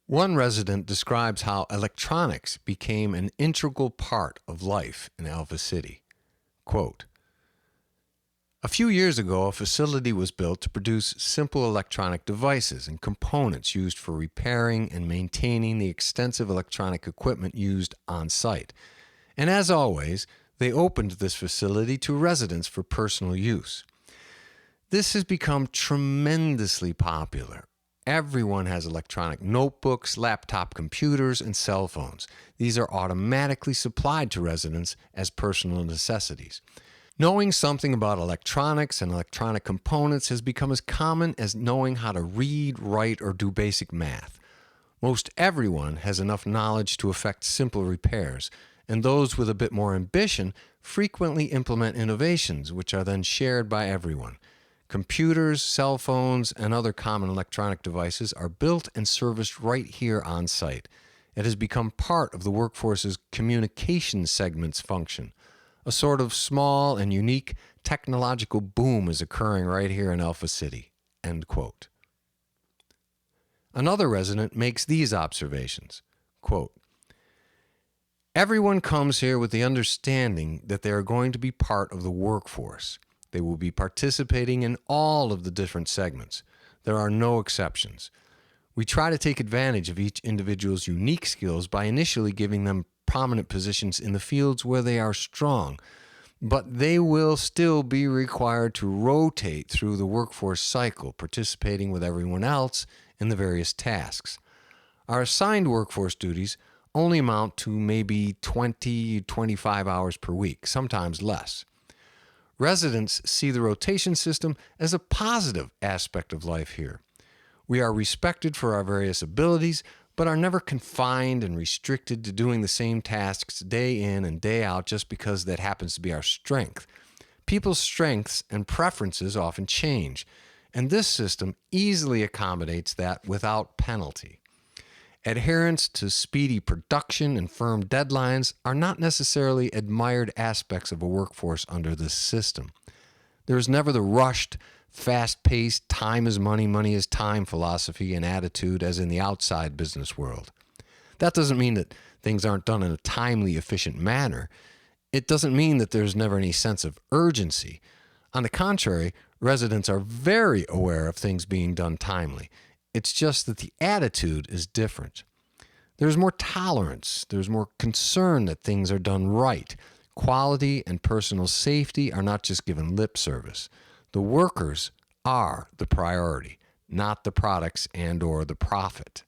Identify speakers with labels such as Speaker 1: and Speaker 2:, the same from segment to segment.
Speaker 1: One resident describes how electronics became an integral part of life in Alva City. Quote, "A few years ago, a facility was built to produce simple electronic devices and components used for repairing and maintaining the extensive electronic equipment used on site. And as always, they opened this facility to residents for personal use. This has become tremendously popular. Everyone has electronic notebooks, laptop computers, and cell phones. These are automatically supplied to residents as personal necessities. Knowing something about electronics and electronic components has become as common as knowing how to read, write, or do basic math. Most everyone has enough knowledge to effect simple repairs, and those with a bit more ambition frequently implement innovations which are then shared by everyone. Computers, cell phones, and other common electronic devices are built and serviced right here on site. It has become part of the workforce's communication segment's function. A sort of small and unique technological boom is occurring right here in Alpha City." End quote. Another resident makes these observations. Quote, "Everyone comes here with the understanding that they are going to be part of the workforce. They will be participating in all of the different segments. There are no exceptions. We try to take advantage of each individual's unique skills by initially giving them prominent positions in the fields where they are strong, but they will still be required to rotate through the workforce cycle, participating with everyone else in the various tasks. Our assigned workforce duties only amount to maybe 20, 25 hours per week, sometimes less. Residents see the rotation system as a positive aspect of life here. We are respected for our various abilities, but are never confined and restricted to doing the same tasks day in and day out just because that happens to be our strength. People's strengths and preferences often change, and this system easily accommodates that without penalty. Adherence to speedy production and firm deadlines are not necessarily admired aspects of a workforce under this system. There is never the rushed, fast-paced, time is money, money is time philosophy and attitude as in the outside business world. That doesn't mean that things aren't done in a timely, efficient manner. It doesn't mean that there's never any sense of urgency. On the contrary, residents are very aware of things being done timely. It's just that the attitude is different. There's more tolerance. There's more concern that things are done right. Quality and personal safety are not just given lip service. The workers are the priority, not the products and/or the profit.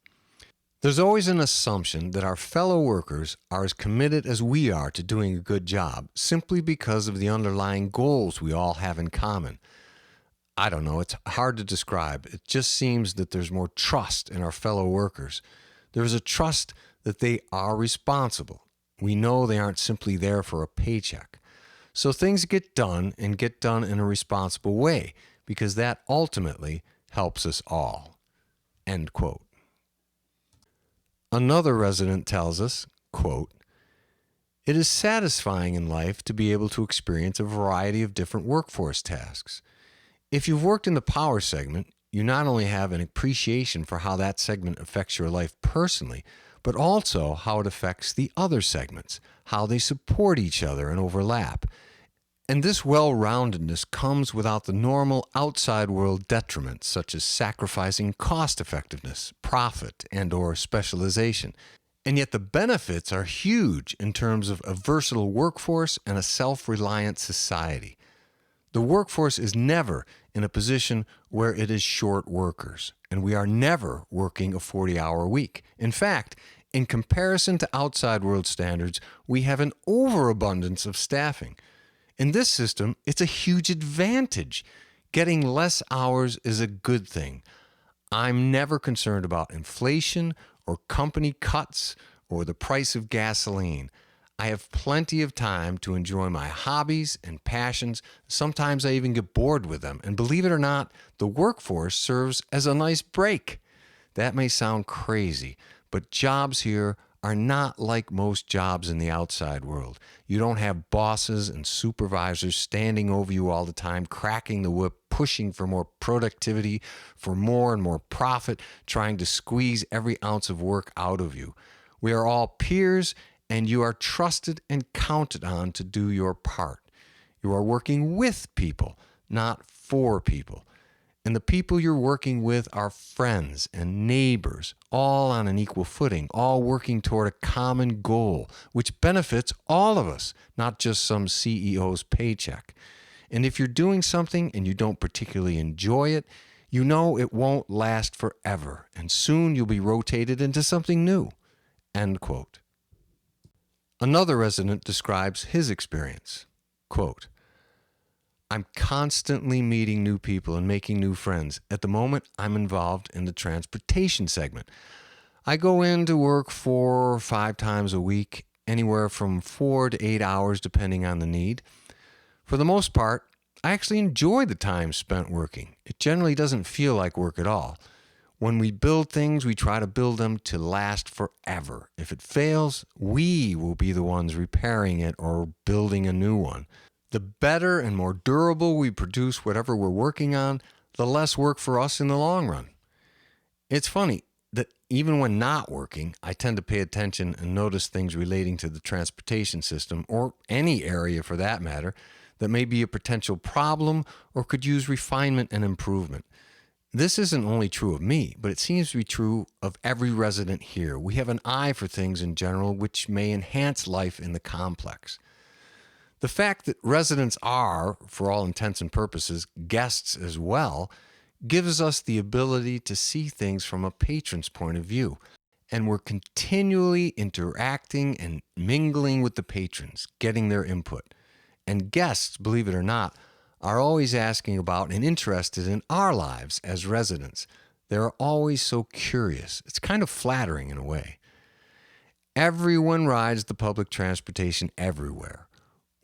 Speaker 1: There's always an assumption that our fellow workers are as committed as we are to doing a good job simply because of the underlying goals we all have in common. I don't know, it's hard to describe. It just seems that there's more trust in our fellow workers. There's a trust that they are responsible. We know they aren't simply there for a paycheck. So things get done and get done in a responsible way because that ultimately helps us all." End quote. Another resident tells us, quote, "It is satisfying in life to be able to experience a variety of different workforce tasks. If you've worked in the power segment, you not only have an appreciation for how that segment affects your life personally, but also how it affects the other segments, how they support each other and overlap. And this well-roundedness comes without the normal outside world detriments such as sacrificing cost-effectiveness, profit, and/or specialization. And yet the benefits are huge in terms of a versatile workforce and a self-reliant society. The workforce is never in a position where it is short workers, and we are never working a 40-hour week. In fact, in comparison to outside world standards, we have an overabundance of staffing. In this system, it's a huge advantage. Getting less hours is a good thing. I'm never concerned about inflation or company cuts or the price of gasoline. I have plenty of time to enjoy my hobbies and passions. Sometimes I even get bored with them. And believe it or not, the workforce serves as a nice break. That may sound crazy, but jobs here are not like most jobs in the outside world. You don't have bosses and supervisors standing over you all the time, cracking the whip, pushing for more productivity, for more and more profit, trying to squeeze every ounce of work out of you. We are all peers, and you are trusted and counted on to do your part. You are working with people, not for people. And the people you're working with are friends and neighbors, all on an equal footing, all working toward a common goal, which benefits all of us, not just some CEO's paycheck. And if you're doing something and you don't particularly enjoy it, you know it won't last forever, and soon you'll be rotated into something new. End quote. Another resident describes his experience. Quote, I'm constantly meeting new people and making new friends. At the moment, I'm involved in the transportation segment. I go into work 4 or 5 times a week, anywhere from 4 to 8 hours depending on the need. For the most part, I actually enjoy the time spent working. It generally doesn't feel like work at all. When we build things, we try to build them to last forever. If it fails, we will be the ones repairing it or building a new one. The better and more durable we produce whatever we're working on, the less work for us in the long run. It's funny that even when not working, I tend to pay attention and notice things relating to the transportation system, or any area for that matter, that may be a potential problem or could use refinement and improvement. This isn't only true of me, but it seems to be true of every resident here. We have an eye for things in general which may enhance life in the complex. The fact that residents are, for all intents and purposes, guests as well, gives us the ability to see things from a patron's point of view. And we're continually interacting and mingling with the patrons, getting their input. And guests, believe it or not, are always asking about and interested in our lives as residents. They're always so curious. It's kind of flattering in a way. Everyone rides the public transportation everywhere.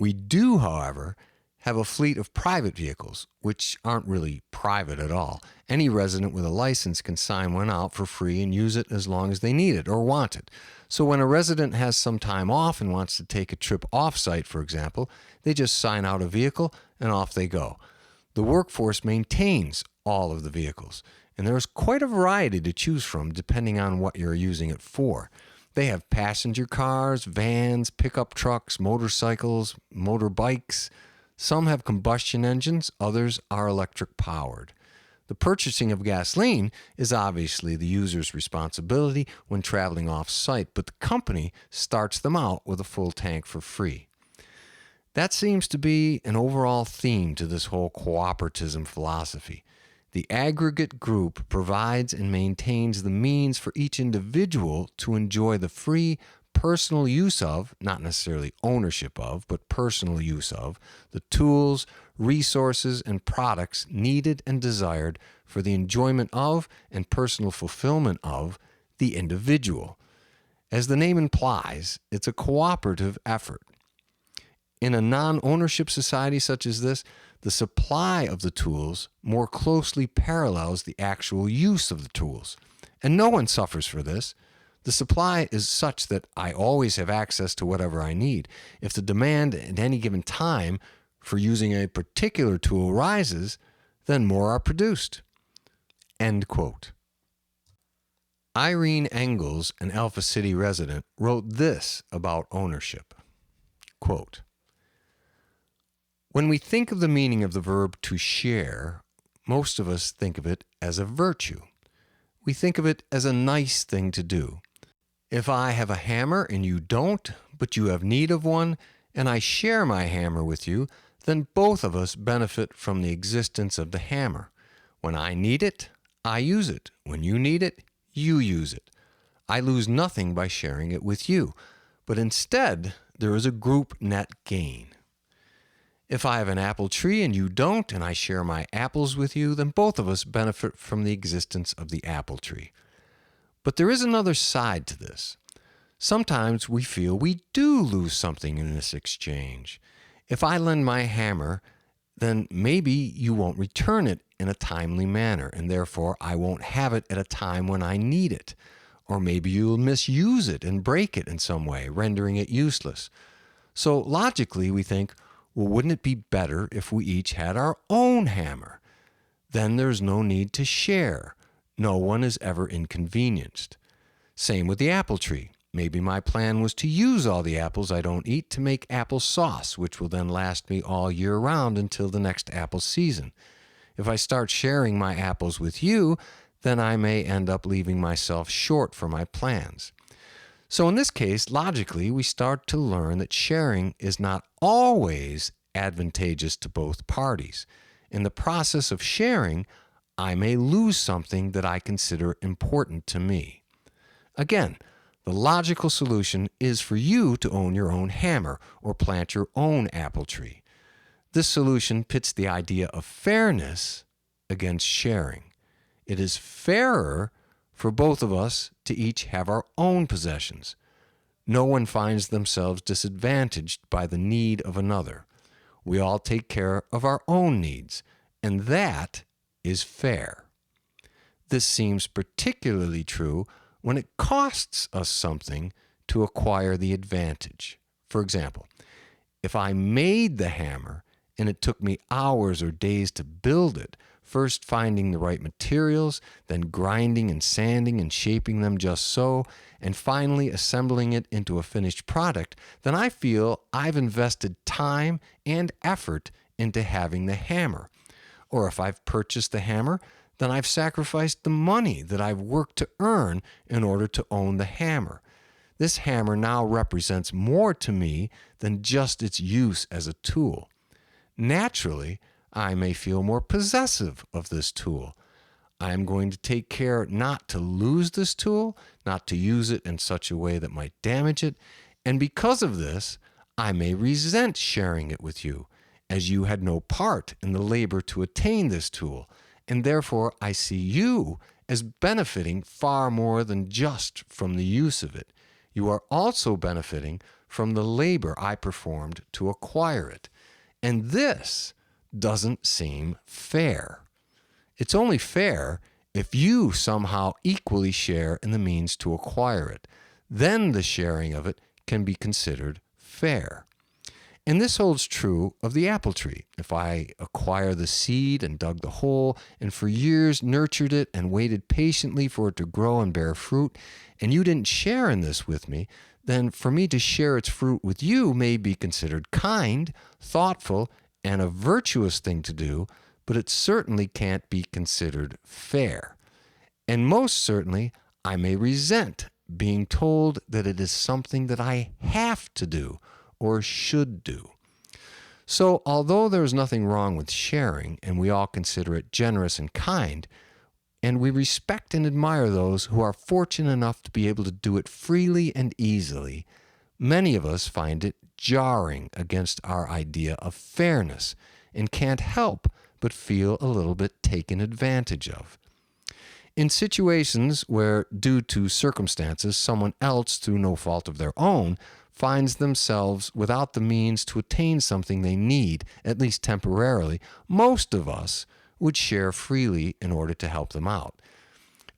Speaker 1: We do, however, have a fleet of private vehicles, which aren't really private at all. Any resident with a license can sign one out for free and use it as long as they need it or want it. So when a resident has some time off and wants to take a trip off-site, for example, they just sign out a vehicle and off they go. The workforce maintains all of the vehicles, and there's quite a variety to choose from depending on what you're using it for. They have passenger cars, vans, pickup trucks, motorcycles, motorbikes. Some have combustion engines, others are electric powered. The purchasing of gasoline is obviously the user's responsibility when traveling off-site, but the company starts them out with a full tank for free. That seems to be an overall theme to this whole cooperatism philosophy. The aggregate group provides and maintains the means for each individual to enjoy the free personal use of, not necessarily ownership of, but personal use of, the tools, resources, and products needed and desired for the enjoyment of and personal fulfillment of the individual. As the name implies, it's a cooperative effort. In a non-ownership society such as this, the supply of the tools more closely parallels the actual use of the tools. And no one suffers for this. The supply is such that I always have access to whatever I need. If the demand at any given time for using a particular tool rises, then more are produced. End quote. Irene Engels, an Alpha City resident, wrote this about ownership. Quote, when we think of the meaning of the verb to share, most of us think of it as a virtue. We think of it as a nice thing to do. If I have a hammer and you don't, but you have need of one, and I share my hammer with you, then both of us benefit from the existence of the hammer. When I need it, I use it. When you need it, you use it. I lose nothing by sharing it with you, but instead there is a group net gain. If I have an apple tree and you don't, and I share my apples with you, then both of us benefit from the existence of the apple tree. But there is another side to this. Sometimes we feel we do lose something in this exchange. If I lend my hammer, then maybe you won't return it in a timely manner, and therefore I won't have it at a time when I need it. Or maybe you'll misuse it and break it in some way, rendering it useless. So logically, we think, well, wouldn't it be better if we each had our own hammer? Then there's no need to share. No one is ever inconvenienced. Same with the apple tree. Maybe my plan was to use all the apples I don't eat to make apple sauce, which will then last me all year round until the next apple season. If I start sharing my apples with you, then I may end up leaving myself short for my plans. So in this case, logically, we start to learn that sharing is not always advantageous to both parties. In the process of sharing, I may lose something that I consider important to me. Again, the logical solution is for you to own your own hammer or plant your own apple tree. This solution pits the idea of fairness against sharing. It is fairer for both of us to each have our own possessions. No one finds themselves disadvantaged by the need of another. We all take care of our own needs, and that is fair. This seems particularly true when it costs us something to acquire the advantage. For example, if I made the hammer and it took me hours or days to build it, first finding the right materials, then grinding and sanding and shaping them just so, and finally assembling it into a finished product, then I feel I've invested time and effort into having the hammer. Or if I've purchased the hammer, then I've sacrificed the money that I've worked to earn in order to own the hammer. This hammer now represents more to me than just its use as a tool. Naturally, I may feel more possessive of this tool. I am going to take care not to lose this tool, not to use it in such a way that might damage it, and because of this, I may resent sharing it with you, as you had no part in the labor to attain this tool, and therefore I see you as benefiting far more than just from the use of it. You are also benefiting from the labor I performed to acquire it. And this doesn't seem fair. It's only fair if you somehow equally share in the means to acquire it. Then the sharing of it can be considered fair. And this holds true of the apple tree. If I acquire the seed and dug the hole and for years nurtured it and waited patiently for it to grow and bear fruit, and you didn't share in this with me, then for me to share its fruit with you may be considered kind, thoughtful, and a virtuous thing to do, but it certainly can't be considered fair. And most certainly, I may resent being told that it is something that I have to do or should do. So, although there's nothing wrong with sharing, and we all consider it generous and kind, and we respect and admire those who are fortunate enough to be able to do it freely and easily, many of us find it jarring against our idea of fairness and can't help but feel a little bit taken advantage of. In situations where, due to circumstances, someone else, through no fault of their own, finds themselves without the means to attain something they need, at least temporarily, most of us would share freely in order to help them out.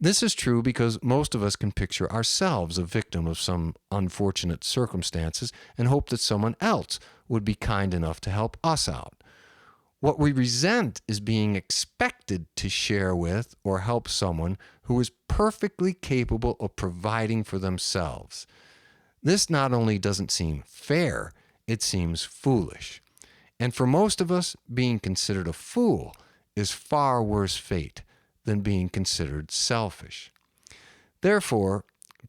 Speaker 1: This is true because most of us can picture ourselves a victim of some unfortunate circumstances and hope that someone else would be kind enough to help us out. What we resent is being expected to share with or help someone who is perfectly capable of providing for themselves. This not only doesn't seem fair, it seems foolish. And for most of us, being considered a fool is far worse fate than being considered selfish. Therefore,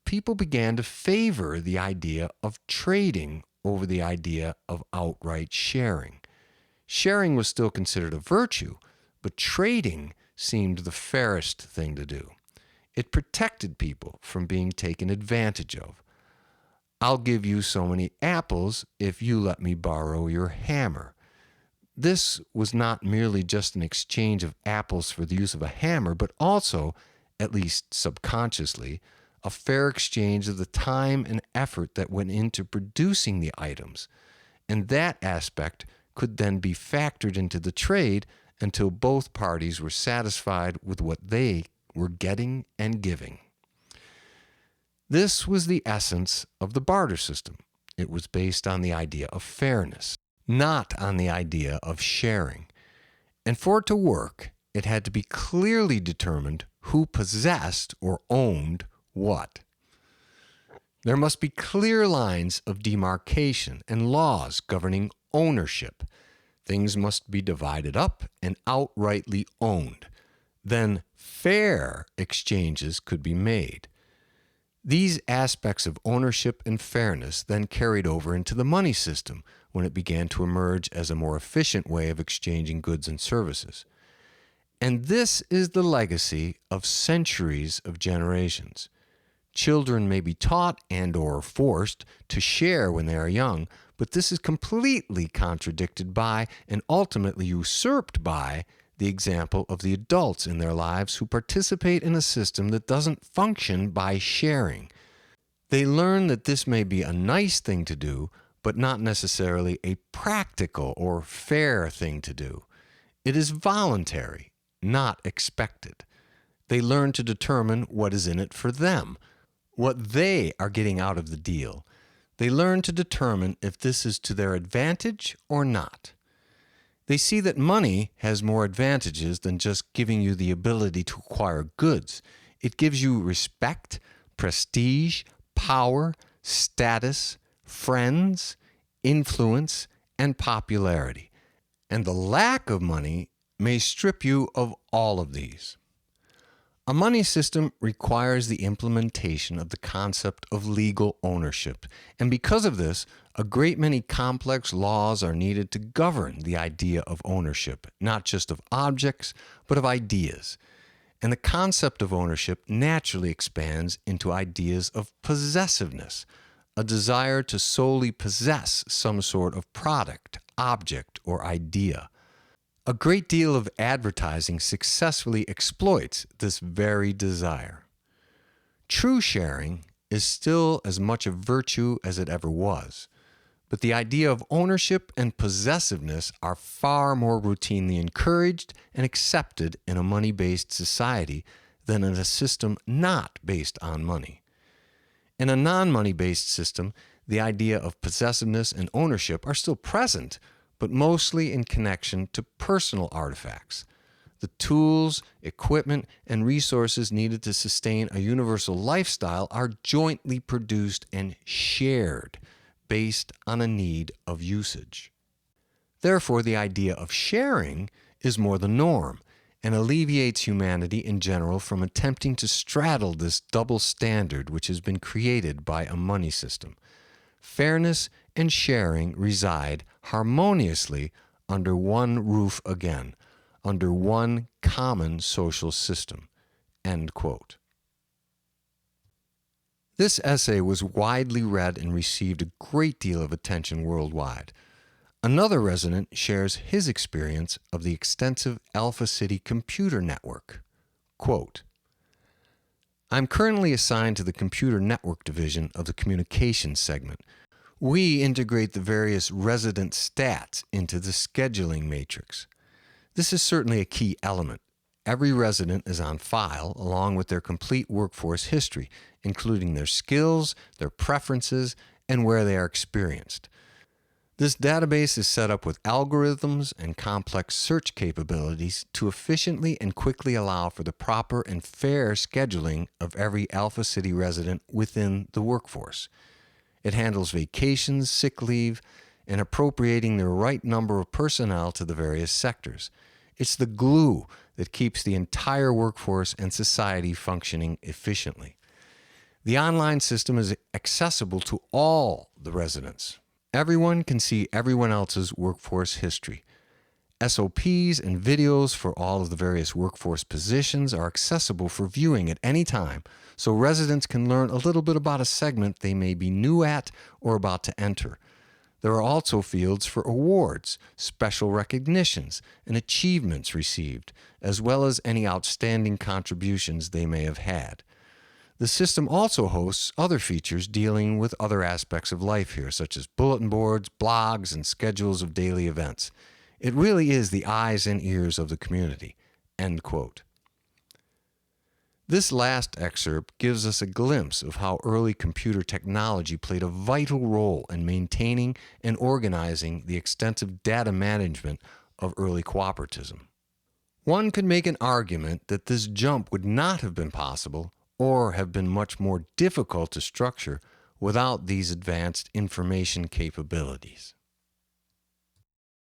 Speaker 1: people began to favor the idea of trading over the idea of outright sharing. Sharing was still considered a virtue, but trading seemed the fairest thing to do. It protected people from being taken advantage of. I'll give you so many apples if you let me borrow your hammer. This was not merely just an exchange of apples for the use of a hammer, but also, at least subconsciously, a fair exchange of the time and effort that went into producing the items. And that aspect could then be factored into the trade until both parties were satisfied with what they were getting and giving. This was the essence of the barter system. It was based on the idea of fairness, not on the idea of sharing. And for it to work, it had to be clearly determined who possessed or owned what. There must be clear lines of demarcation and laws governing ownership. Things must be divided up and outrightly owned. Then fair exchanges could be made. These aspects of ownership and fairness then carried over into the money system when it began to emerge as a more efficient way of exchanging goods and services. And this is the legacy of centuries of generations. Children may be taught and or forced to share when they are young, but this is completely contradicted by and ultimately usurped by the example of the adults in their lives who participate in a system that doesn't function by sharing. They learn that this may be a nice thing to do, but not necessarily a practical or fair thing to do. It is voluntary, not expected. They learn to determine what is in it for them, what they are getting out of the deal. They learn to determine if this is to their advantage or not. They see that money has more advantages than just giving you the ability to acquire goods. It gives you respect, prestige, power, status, friends, influence, and popularity. And the lack of money may strip you of all of these. A money system requires the implementation of the concept of legal ownership, and because of this, a great many complex laws are needed to govern the idea of ownership, not just of objects, but of ideas. And the concept of ownership naturally expands into ideas of possessiveness, a desire to solely possess some sort of product, object, or idea. A great deal of advertising successfully exploits this very desire. True sharing is still as much a virtue as it ever was, but the idea of ownership and possessiveness are far more routinely encouraged and accepted in a money-based society than in a system not based on money. In a non-money-based system, the idea of possessiveness and ownership are still present, but mostly in connection to personal artifacts. The tools, equipment, and resources needed to sustain a universal lifestyle are jointly produced and shared based on a need of usage. Therefore, the idea of sharing is more the norm and alleviates humanity in general from attempting to straddle this double standard which has been created by a money system. Fairness and sharing reside harmoniously under one roof again, under one common social system." End quote. This essay was widely read and received a great deal of attention worldwide. Another resident shares his experience of the extensive Alpha City computer network. Quote, "I'm currently assigned to the computer network division of the communications segment. We integrate the various resident stats into the scheduling matrix. This is certainly a key element. Every resident is on file along with their complete workforce history, including their skills, their preferences, and where they are experienced. This database is set up with algorithms and complex search capabilities to efficiently and quickly allow for the proper and fair scheduling of every Alpha City resident within the workforce. It handles vacations, sick leave, and appropriating the right number of personnel to the various sectors. It's the glue that keeps the entire workforce and society functioning efficiently. The online system is accessible to all the residents. Everyone can see everyone else's workforce history. SOPs and videos for all of the various workforce positions are accessible for viewing at any time, so residents can learn a little bit about a segment they may be new at or about to enter. There are also fields for awards, special recognitions, and achievements received, as well as any outstanding contributions they may have had. The system also hosts other features dealing with other aspects of life here, such as bulletin boards, blogs, and schedules of daily events. It really is the eyes and ears of the community." End quote. This last excerpt gives us a glimpse of how early computer technology played a vital role in maintaining and organizing the extensive data management of early cooperatism. One could make an argument that this jump would not have been possible or have been much more difficult to structure without these advanced information capabilities.